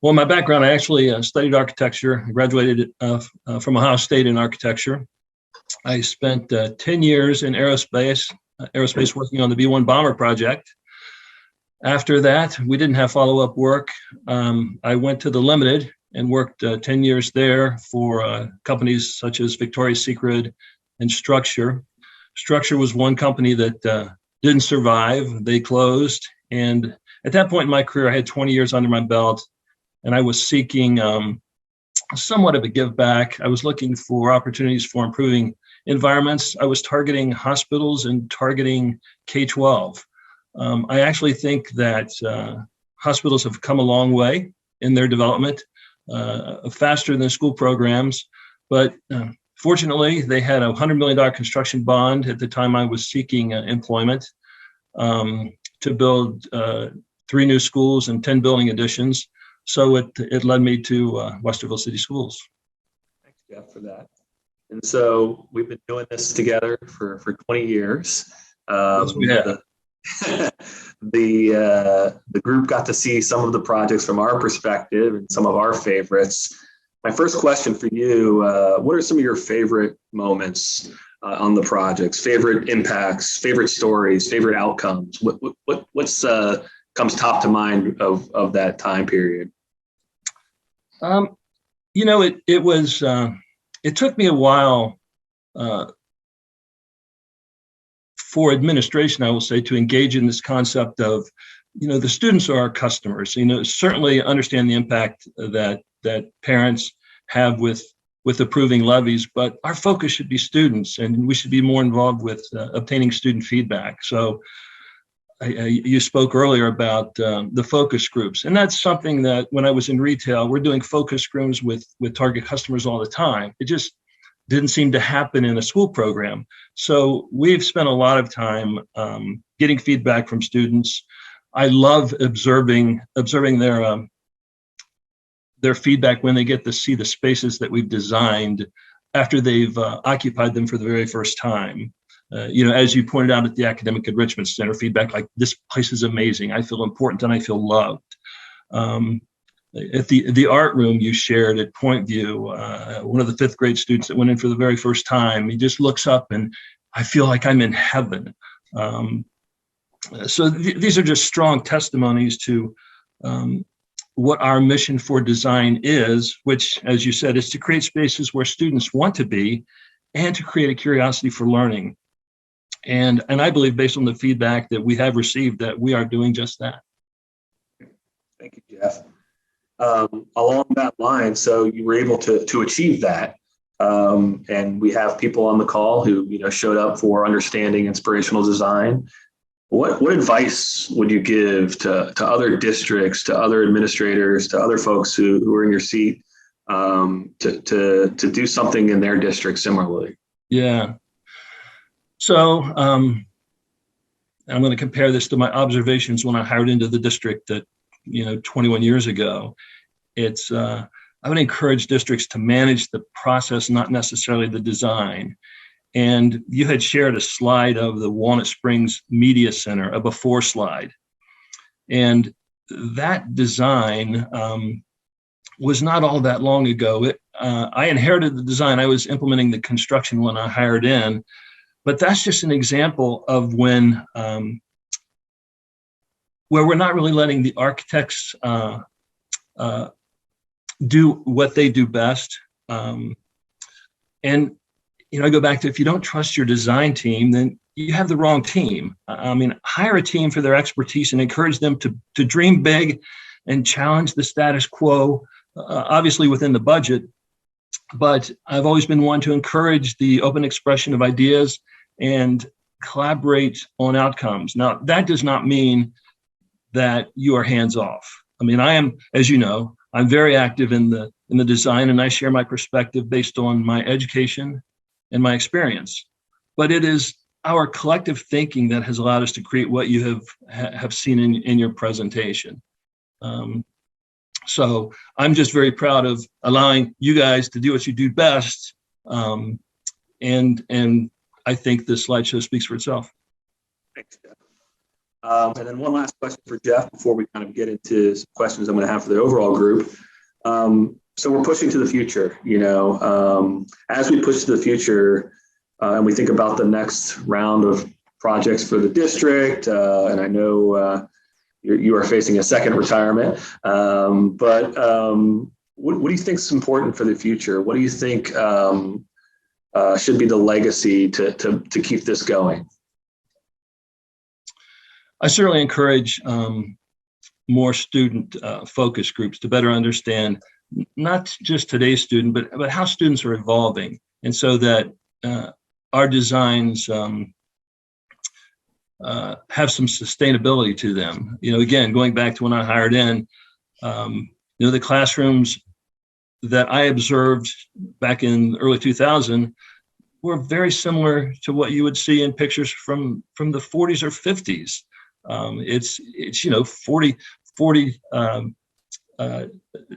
Well, my background, I actually studied architecture. I graduated from Ohio State in architecture. I spent 10 years in aerospace working on the B-1 bomber project. After that, we didn't have follow-up work. I went to the Limited and worked 10 years there for companies such as Victoria's Secret and Structure. Structure was one company that didn't survive. They closed. And at that point in my career, I had 20 years under my belt, and I was seeking somewhat of a give back. I was looking for opportunities for improving environments. I was targeting hospitals and targeting K-12. I actually think that hospitals have come a long way in their development, faster than school programs. But fortunately, they had a $100 million construction bond at the time I was seeking employment to build 3 new schools and 10 building additions. So it led me to Westerville City Schools. Thanks, Jeff, for that. And so we've been doing this together for 20 years. Yes, we have. The group got to see some of the projects from our perspective and some of our favorites. My first question for you, what are some of your favorite moments on the projects, favorite impacts, favorite stories, favorite outcomes? What's comes top to mind of that time period? You know, it was, it took me a while for administration, I will say, to engage in this concept of, you know, the students are our customers. You know, certainly understand the impact that parents have with approving levies, but our focus should be students, and we should be more involved with obtaining student feedback. So you spoke earlier about the focus groups, and that's something that when I was in retail, we're doing focus groups with target customers all the time. It just didn't seem to happen in a school program. So we've spent a lot of time getting feedback from students. I love observing their feedback when they get to see the spaces that we've designed after they've occupied them for the very first time. You know, as you pointed out at the Academic Enrichment Center, feedback like, this place is amazing. I feel important and I feel loved. At the art room you shared at Point View, one of the 5th grade students that went in for the very first time, he just looks up and I feel like I'm in heaven. So these are just strong testimonies to what our mission for design is, which, as you said, is to create spaces where students want to be and to create a curiosity for learning. And I believe, based on the feedback that we have received, that we are doing just that. Thank you, Jeff. Along that line, so you were able to achieve that. And we have people on the call who, you know, showed up for understanding inspirational design. What advice would you give to other districts, to other administrators, to other folks who are in your seat to do something in their district similarly? Yeah. So I'm going to compare this to my observations when I hired into the district that, 21 years ago. It's I would encourage districts to manage the process, not necessarily the design. And you had shared a slide of the Walnut Springs Media Center, a before slide. And that design was not all that long ago. I inherited the design. I was implementing the construction when I hired in. But that's just an example of when where we're not really letting the architects do what they do best. And I go back to, if you don't trust your design team, then you have the wrong team. I mean, hire a team for their expertise and encourage them to dream big and challenge the status quo, obviously within the budget. But I've always been one to encourage the open expression of ideas and collaborate on outcomes. Now, that does not mean that you are hands off. I mean, I am, as you know, I'm very active in the design, and I share my perspective based on my education and my experience. But it is our collective thinking that has allowed us to create what you have seen in your presentation. So I'm just very proud of allowing you guys to do what you do best. And I think the slideshow speaks for itself. Thanks, Jeff. And then one last question for Jeff before we kind of get into some questions I'm going to have for the overall group. So we're pushing to the future, as we push to the future and we think about the next round of projects for the district, and I know you are facing a second retirement, but what do you think is important for the future? What do you think should be the legacy to keep this going? I certainly encourage more student focus groups to better understand not just today's student, but how students are evolving, and so that our designs have some sustainability to them. Again, going back to when I hired in, the classrooms that I observed back in early 2000 were very similar to what you would see in pictures from the 40s or 50s. It's 40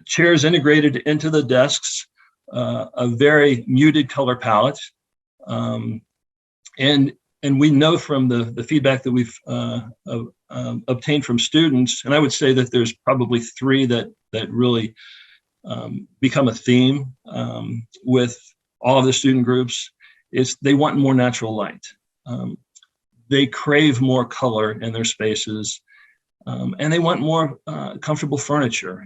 chairs integrated into the desks, a very muted color palette, and we know from the feedback that we've obtained from students, and I would say that there's probably three that really become a theme with all of the student groups. Is they want more natural light. They crave more color in their spaces, and they want more comfortable furniture.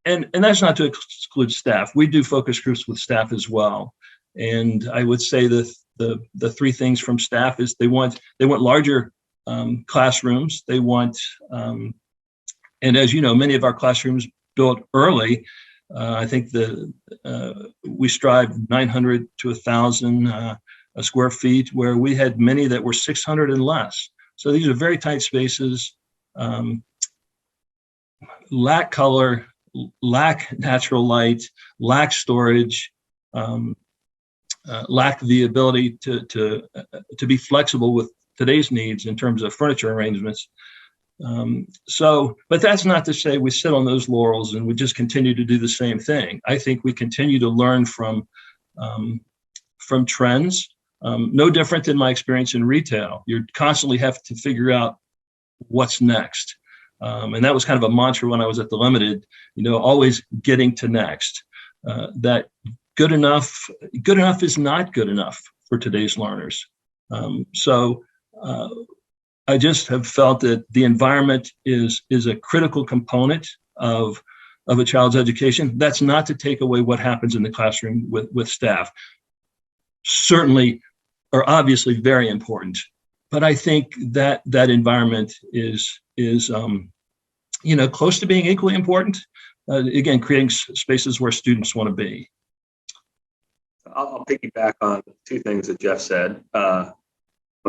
And that's not to exclude staff. We do focus groups with staff as well. And I would say that the three things from staff is they want larger classrooms. They want, and as you know, many of our classrooms built early. I think we strive 900 to 1,000 square feet, where we had many that were 600 and less. So these are very tight spaces, lack color, lack natural light, lack storage, lack the ability to be flexible with today's needs in terms of furniture arrangements. But that's not to say we sit on those laurels and we just continue to do the same thing. I think we continue to learn from trends. No different than my experience in retail. You constantly have to figure out what's next. And that was kind of a mantra when I was at the Limited, always getting to next. That good enough is not good enough for today's learners. I just have felt that the environment is a critical component of a child's education. That's not to take away what happens in the classroom with staff. Certainly are obviously very important, but I think that environment is close to being equally important. Again, creating spaces where students want to be. I'll piggyback on two things that Jeff said. I'll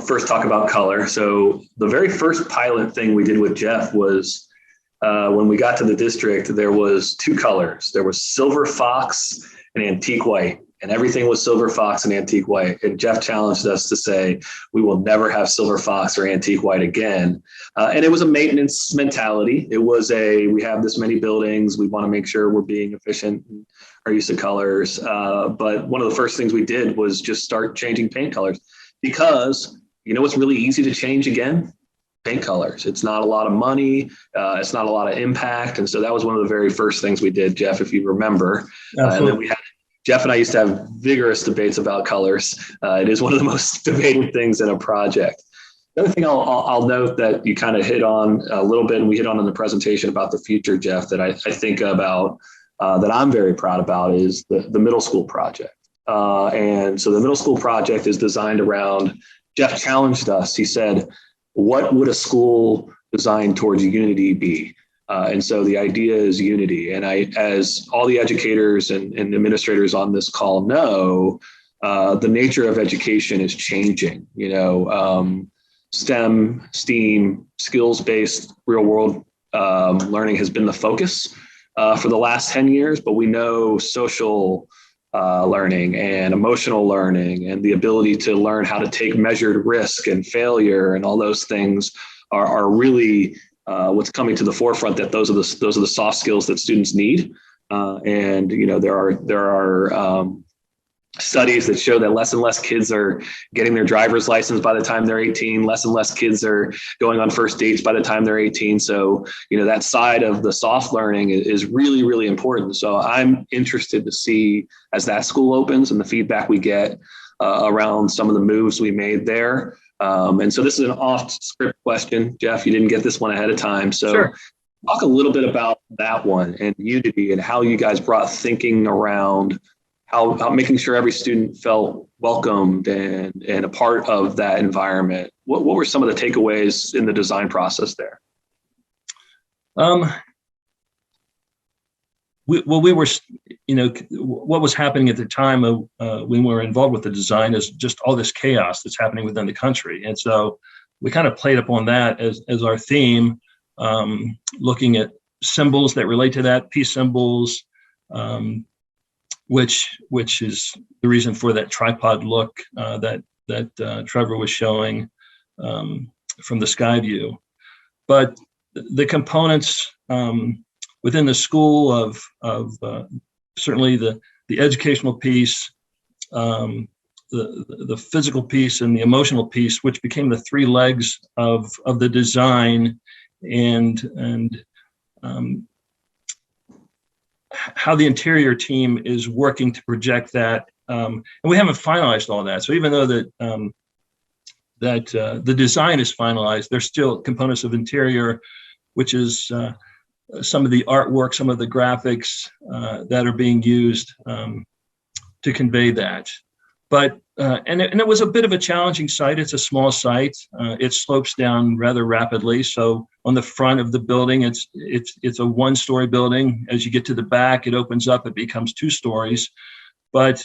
first talk about color. So the very first pilot thing we did with Jeff was when we got to the district, there was two colors. There was silver fox and antique white, and everything was silver fox and antique white. And Jeff challenged us to say, we will never have silver fox or antique white again. And it was a maintenance mentality. It was we have this many buildings. We want to make sure we're being efficient in our use of colors. But one of the first things we did was just start changing paint colors, because what's really easy to change again? Paint colors. It's not a lot of money. It's not a lot of impact. And so that was one of the very first things we did, Jeff, if you remember. And then Jeff and I used to have vigorous debates about colors. It is one of the most debated things in a project. The other thing I'll note that you kind of hit on a little bit, and we hit on in the presentation about the future, Jeff, that I think about, that I'm very proud about, is the middle school project. And so the middle school project is designed around, Jeff challenged us. He said, what would a school designed towards unity be? And so the idea is unity. And as all the educators and administrators on this call know, the nature of education is changing. STEM, STEAM, skills-based real world learning has been the focus for the last 10 years, but we know social learning and emotional learning and the ability to learn how to take measured risk and failure and all those things are really what's coming to the forefront, that those are the soft skills that students need. And there are studies that show that less and less kids are getting their driver's license by the time they're 18, less and less kids are going on first dates by the time they're 18. So, that side of the soft learning is really, really important. So I'm interested to see as that school opens and the feedback we get around some of the moves we made there. And so this is an off script question. Jeff, you didn't get this one ahead of time. So Sure. Talk a little bit about that one and Unity and how you guys brought thinking around how making sure every student felt welcomed and a part of that environment. What were some of the takeaways in the design process there? What was happening at the time of, when we were involved with the design is just all this chaos that's happening within the country. And so we kind of played upon that as our theme, looking at symbols that relate to that, peace symbols, which is the reason for that tripod look that Trevor was showing from the sky view. But the components within the school of certainly the educational piece, the physical piece, and the emotional piece, which became the three legs of the design, and how the interior team is working to project that. And we haven't finalized all that. So even though that the design is finalized, there's still components of interior, which is some of the artwork, some of the graphics that are being used to convey that. But and it was a bit of a challenging site. It's a small site. It slopes down rather rapidly. So on the front of the building, it's a one-story building. As you get to the back, it opens up. It becomes 2 stories. But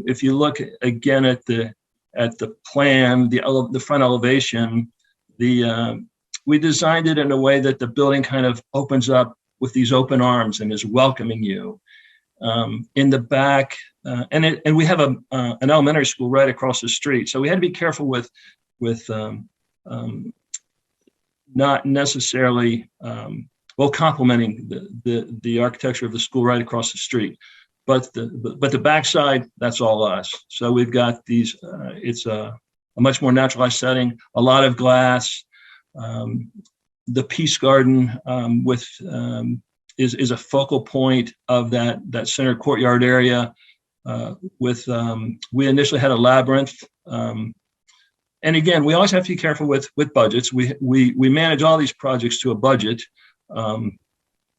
if you look again at the plan, the front elevation, we designed it in a way that the building kind of opens up with these open arms and is welcoming you. In the back, and we have an elementary school right across the street, so we had to be careful with not necessarily complementing the architecture of the school right across the street, but the backside, that's all us. So we've got these. It's a much more naturalized setting, a lot of glass. The Peace Garden is a focal point of that center courtyard area. We initially had a labyrinth, and again, we always have to be careful with budgets. We manage all these projects to a budget.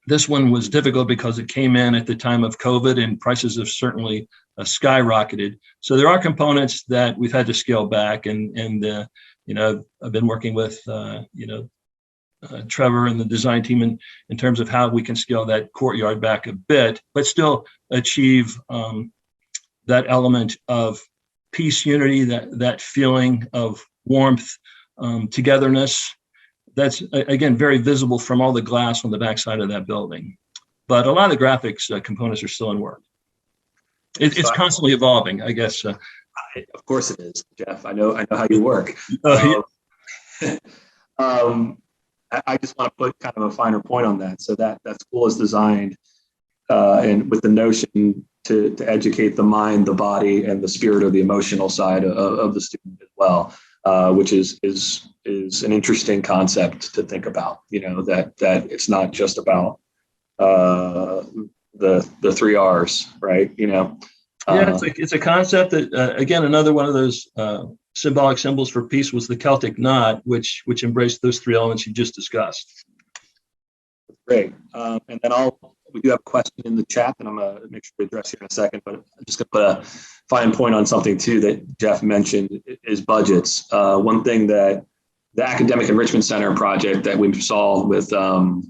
This one was difficult because it came in at the time of COVID, and prices have certainly skyrocketed. So there are components that we've had to scale back, and I've been working with Trevor and the design team in terms of how we can scale that courtyard back a bit, but still achieve that element of peace, unity, that feeling of warmth, togetherness. That's, again, very visible from all the glass on the backside of that building. But a lot of the graphics components are still in work. It's constantly evolving, I guess. Of course it is, Jeff. I know how you work. I just want to put kind of a finer point on that. So that school is designed and with the notion to educate the mind, the body, and the spirit, or the emotional side of the student as well, which is an interesting concept to think about. That it's not just about the 3 R's, right? It's a concept that again, another one of those symbolic symbols for peace was the Celtic knot, which embraced those 3 elements you just discussed. Great. And then we do have a question in the chat that I'm going to make sure we address here in a second, but I'm just going to put a fine point on something too that Jeff mentioned is budgets. One thing that the Academic Enrichment Center project that we saw with that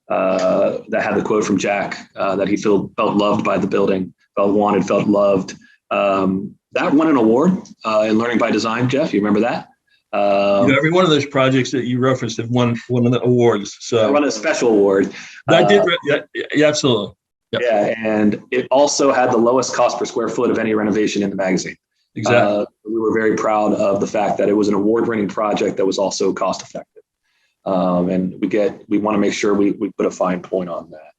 had the quote from Jack that he felt loved by the building, felt wanted, felt loved. That won an award in Learning by Design, Jeff. You remember that? Every one of those projects that you referenced have won one of the awards. So I won a special award. Yeah, absolutely. Yep. Yeah, and it also had the lowest cost per square foot of any renovation in the magazine. Exactly. We were very proud of the fact that it was an award-winning project that was also cost-effective. And we want to make sure we put a fine point on that.